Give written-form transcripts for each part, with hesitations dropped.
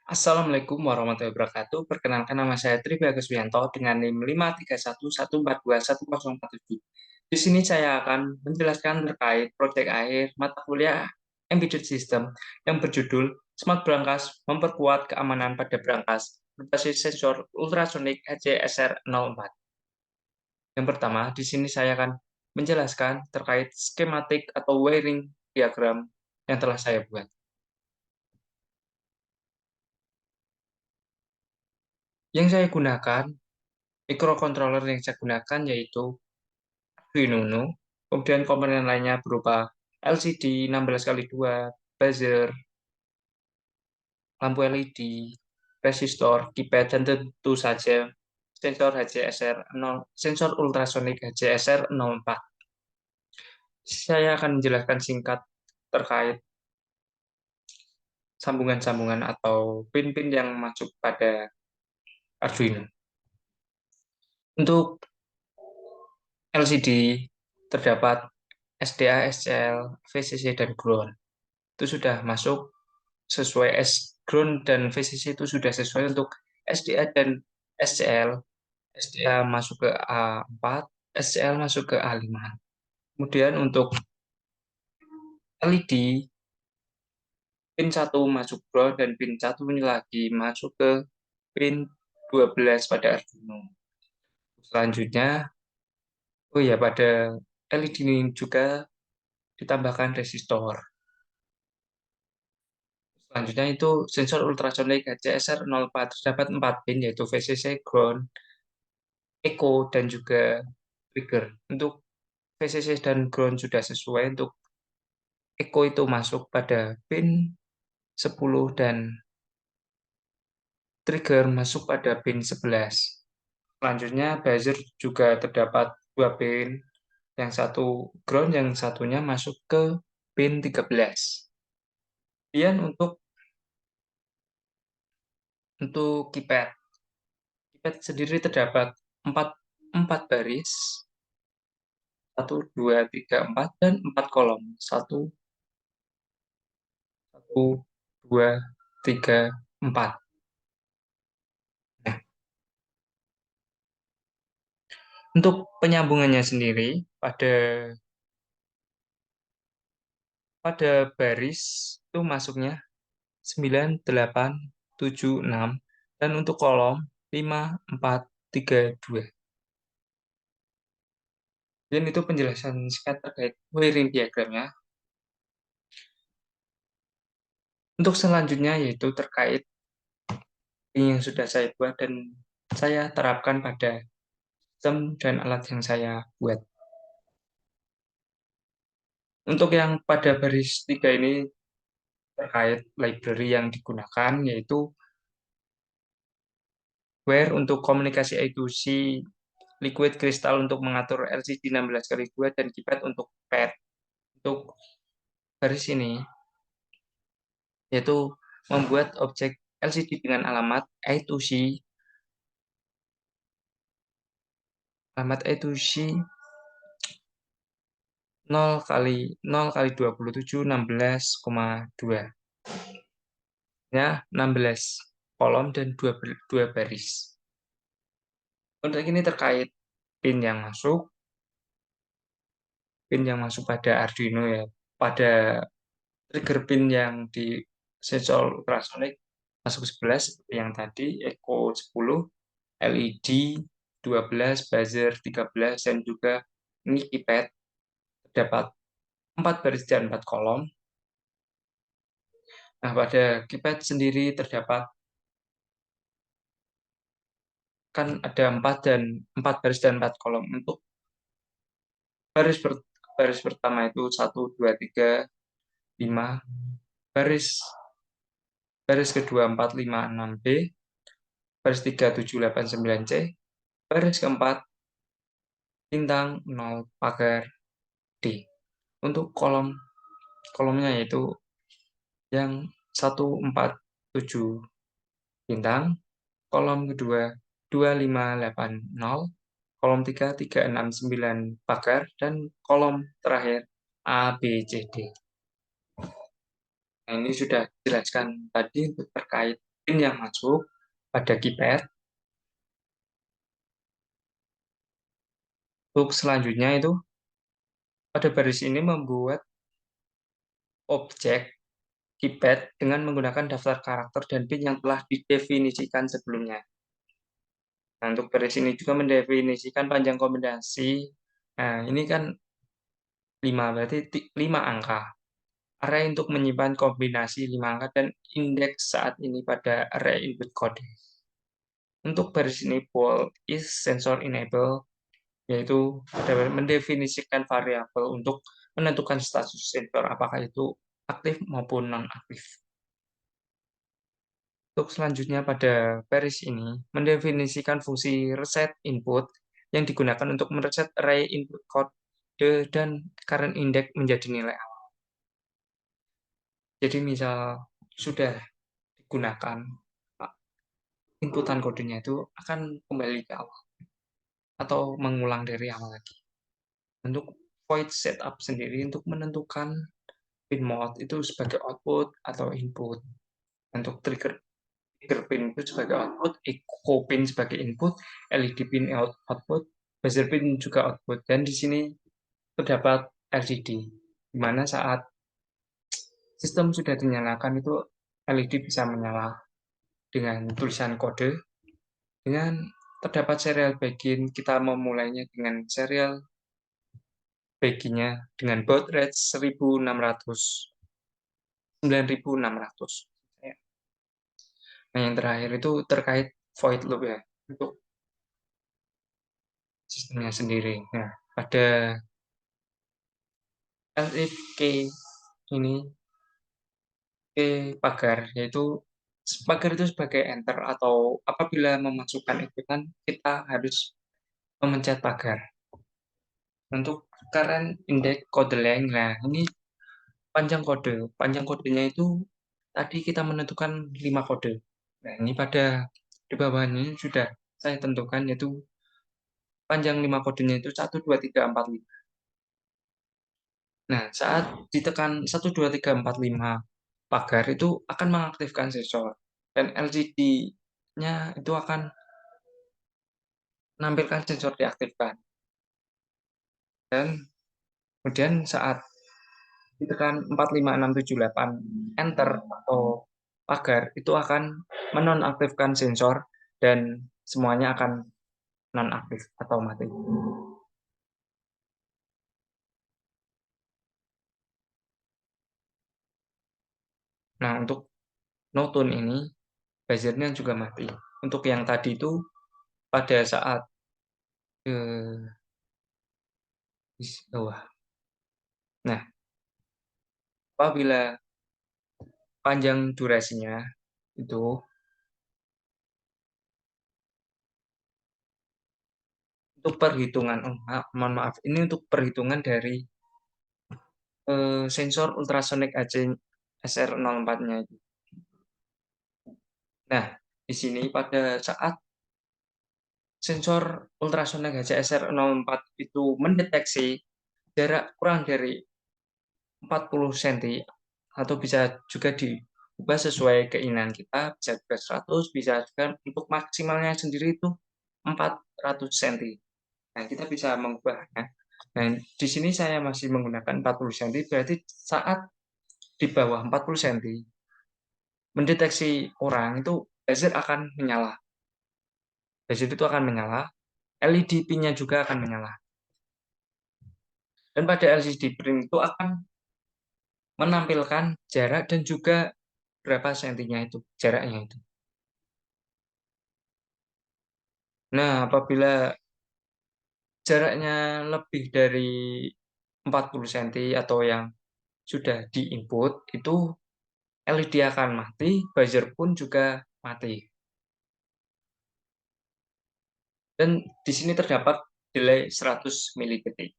Assalamualaikum warahmatullahi wabarakatuh. Perkenalkan nama saya Tri Baguswianto dengan NIM 531144147. Di sini saya akan menjelaskan terkait proyek akhir mata kuliah Embedded System yang berjudul Smart Brankas Memperkuat Keamanan pada Brankas berbasis sensor ultrasonik HCSR04. Yang pertama, di sini saya akan menjelaskan terkait skematik atau wiring diagram yang telah saya buat. Yang saya gunakan Microcontroller yang saya gunakan yaitu Arduino Uno, kemudian komponen lainnya berupa LCD 16x2, buzzer, lampu LED, resistor, keypad, dan tentu saja sensor ultrasonik HCSR04. Saya akan menjelaskan singkat terkait sambungan-sambungan atau pin-pin yang masuk pada Arduino. Untuk LCD terdapat SDA, SCL, VCC, dan ground. Itu sudah masuk sesuai ground dan VCC itu sudah sesuai untuk SDA dan SCL. SDA masuk ke A4, SCL masuk ke A5. Kemudian untuk LED, pin 1 masuk ground dan pin 1 ini lagi masuk ke pin 12 pada Arduino. Selanjutnya, oh ya, pada LED ini juga ditambahkan resistor. Selanjutnya itu sensor ultrasonik HCSR04 terdapat 4 pin yaitu VCC, ground, echo, dan juga trigger. Untuk VCC dan ground sudah sesuai, untuk echo itu masuk pada pin 10 dan trigger masuk pada pin 11. Selanjutnya buzzer juga terdapat 2 pin, yang satu ground, yang satunya masuk ke pin 13. Kemudian untuk keypad sendiri terdapat 4 4 baris, 1, 2, 3, 4, dan 4 kolom. 1, 2, 3, 4. Nah, untuk penyambungannya sendiri, pada baris itu masuknya 9, 8, 7, 6, dan untuk kolom 5, 4, 3, 2. Dan itu penjelasan singkat terkait wiring diagramnya. Untuk selanjutnya yaitu terkait ini yang sudah saya buat dan saya terapkan pada sistem dan alat yang saya buat. Untuk yang pada baris 3 ini terkait library yang digunakan yaitu Wire untuk komunikasi I2C, Liquid Crystal untuk mengatur LCD 16x2, dan keypad untuk pad. Untuk baris ini yaitu membuat objek LCD dengan alamat I2C, alamat I2C 0 kali 27 16,2, ya 16 kolom dan 2 baris. Untuk ini terkait pin yang masuk pada Arduino ya, pada trigger pin yang di sensor ultrasonic masuk 11 seperti yang tadi, echo 10, LED 12, buzzer 13, dan juga ini keypad terdapat 4 baris dan 4 kolom. Nah, pada keypad sendiri terdapat kan ada 4 baris dan 4 kolom. Untuk baris baris pertama itu 1, 2, 3, 5, baris baris kedua 4, 5, 6B, baris 3, 7, 8, 9C, baris keempat bintang 0 pagar D. Untuk kolomnya yaitu yang 1, 4, 7 bintang, kolom kedua 2, 5, 8, 0, kolom 3, 3, 6, 9 pagar, dan kolom terakhir A, B, C, D. Nah, ini sudah dijelaskan tadi untuk terkait pin yang masuk pada keypad. Untuk selanjutnya itu pada baris ini membuat objek keypad dengan menggunakan daftar karakter dan pin yang telah didefinisikan sebelumnya. Nah, untuk baris ini juga mendefinisikan panjang kombinasi. Nah, ini kan 5, berarti 5 angka. Array untuk menyimpan kombinasi 5 angka dan indeks saat ini pada array input kode. Untuk baris ini bold is sensor enable, yaitu mendefinisikan variabel untuk menentukan status sensor apakah itu aktif maupun non-aktif. Untuk selanjutnya pada baris ini mendefinisikan fungsi reset input yang digunakan untuk mereset array input kode dan current index menjadi nilai awal. Jadi misal sudah digunakan, inputan kodenya itu akan kembali ke awal atau mengulang dari awal lagi. Untuk void setup sendiri untuk menentukan pin mode itu sebagai output atau input. Untuk trigger pin itu sebagai output, echo pin sebagai input, LED pin output, buzzer pin juga output. Dan di sini terdapat LCD, di mana saat sistem sudah dinyalakan itu LED bisa menyala dengan tulisan kode. Dengan terdapat serial begin, kita memulainya dengan serial beginnya dengan baud rate 1600, 9600. Nah, yang terakhir itu terkait void loop ya, untuk sistemnya sendiri. Nah, pada elif key ini, key pagar, yaitu pagar itu sebagai enter atau apabila memasukkan ikutan, kita harus memencet pagar. Untuk current index code length, nah ini panjang kode. Panjang kodenya itu tadi kita menentukan 5 kode. Nah, ini pada di bawahnya sudah saya tentukan yaitu panjang 5 kodenya itu 1, 2, 3, 4, 5. Nah, saat ditekan 1, 2, 3, 4, 5 pagar itu akan mengaktifkan sensor. Dan LCD-nya itu akan menampilkan sensor diaktifkan. Dan kemudian saat ditekan 4, 5, 6, 7, 8 enter atau pagar itu akan menonaktifkan sensor dan semuanya akan nonaktif atau mati. Nah, untuk no tune ini buzzernya juga mati. Untuk yang tadi itu pada saat di bawah. Nah, apabila panjang durasinya itu untuk perhitungan, mohon maaf, ini untuk perhitungan dari sensor ultrasonic AC SR04-nya itu. Nah, di sini pada saat sensor ultrasonic HCSR04 itu mendeteksi jarak kurang dari 40 cm atau bisa juga diubah sesuai keinginan kita, bisa juga 100, bisa juga untuk maksimalnya sendiri itu 400 cm. Nah, kita bisa mengubahnya. Nah, di sini saya masih menggunakan 40 cm, berarti saat di bawah 40 cm mendeteksi orang itu laser akan menyala. Laser itu akan menyala, LED pin-nya juga akan menyala. Dan pada LCD print itu akan menampilkan jarak dan juga berapa sentinya itu, jaraknya itu. Nah, apabila jaraknya lebih dari 40 cm atau yang sudah di-input, itu LED akan mati, buzzer pun juga mati. Dan di sini terdapat delay 100 milidetik.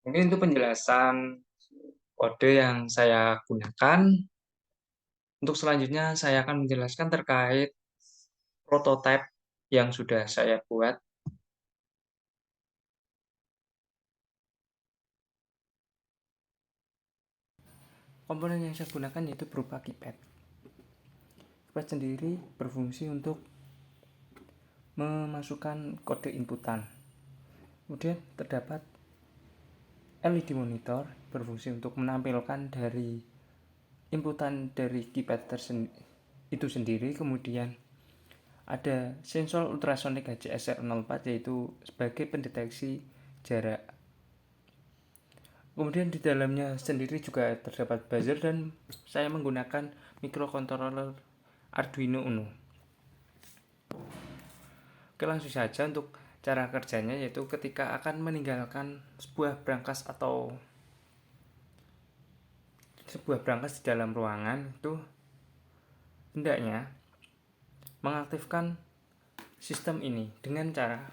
Mungkin itu penjelasan kode yang saya gunakan. Untuk selanjutnya, saya akan menjelaskan terkait prototipe yang sudah saya buat. Komponen yang saya gunakan yaitu berupa keypad. Keypad sendiri berfungsi untuk memasukkan kode inputan. Kemudian terdapat LED monitor berfungsi untuk menampilkan dari inputan dari keypad itu sendiri. Kemudian ada sensor ultrasonik HCSR04 yaitu sebagai pendeteksi jarak. Kemudian di dalamnya sendiri juga terdapat buzzer dan saya menggunakan microcontroller Arduino Uno. Oke, langsung saja untuk cara kerjanya, yaitu ketika akan meninggalkan sebuah brankas di dalam ruangan, itu hendaknya mengaktifkan sistem ini dengan cara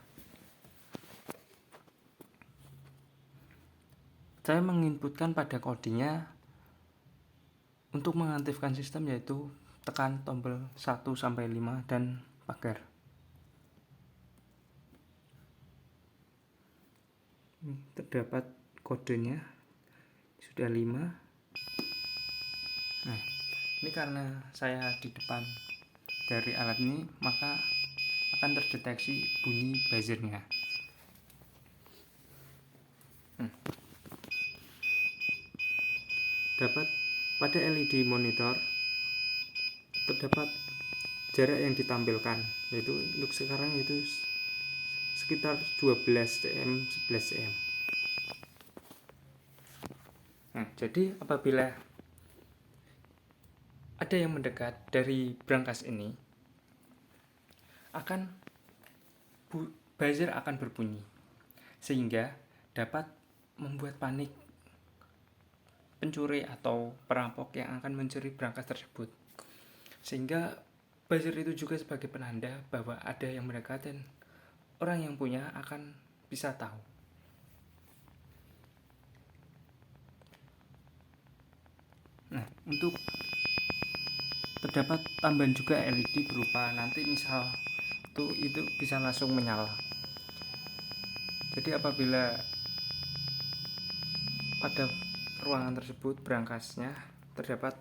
saya menginputkan pada kodenya untuk mengaktifkan sistem, yaitu tekan tombol 1-5 dan pagar. Terdapat kodenya sudah 5. Nah, ini karena saya di depan dari alat ini, maka akan terdeteksi bunyi buzzernya. Dapat pada LED monitor terdapat jarak yang ditampilkan, yaitu untuk sekarang yaitu sekitar 12 cm 11 cm. Nah, jadi apabila ada yang mendekat dari brankas ini, buzzer akan berbunyi sehingga dapat membuat panik pencuri atau perampok yang akan mencuri brankas tersebut. Sehingga buzzer itu juga sebagai penanda bahwa ada yang mendekat dan orang yang punya akan bisa tahu. Nah, untuk terdapat tambahan juga LED berupa nanti misal itu bisa langsung menyala. Jadi apabila pada ruangan tersebut brankasnya terdapat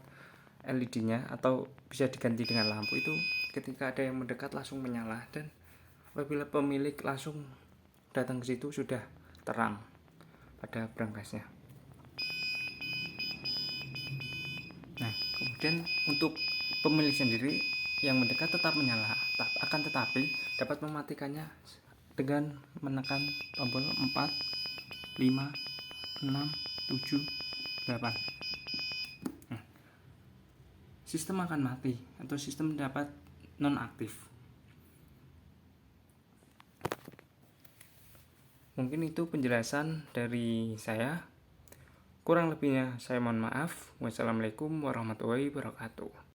LED-nya atau bisa diganti dengan lampu, itu ketika ada yang mendekat langsung menyala, dan apabila pemilik langsung datang ke situ sudah terang pada brankasnya. Nah, kemudian untuk pemilik sendiri yang mendekat tetap menyala, akan tetapi dapat mematikannya dengan menekan tombol 4, 5, 6, 7, 8. Sistem akan mati atau sistem dapat nonaktif. Mungkin itu penjelasan dari saya. Kurang lebihnya saya mohon maaf. Wassalamualaikum warahmatullahi wabarakatuh.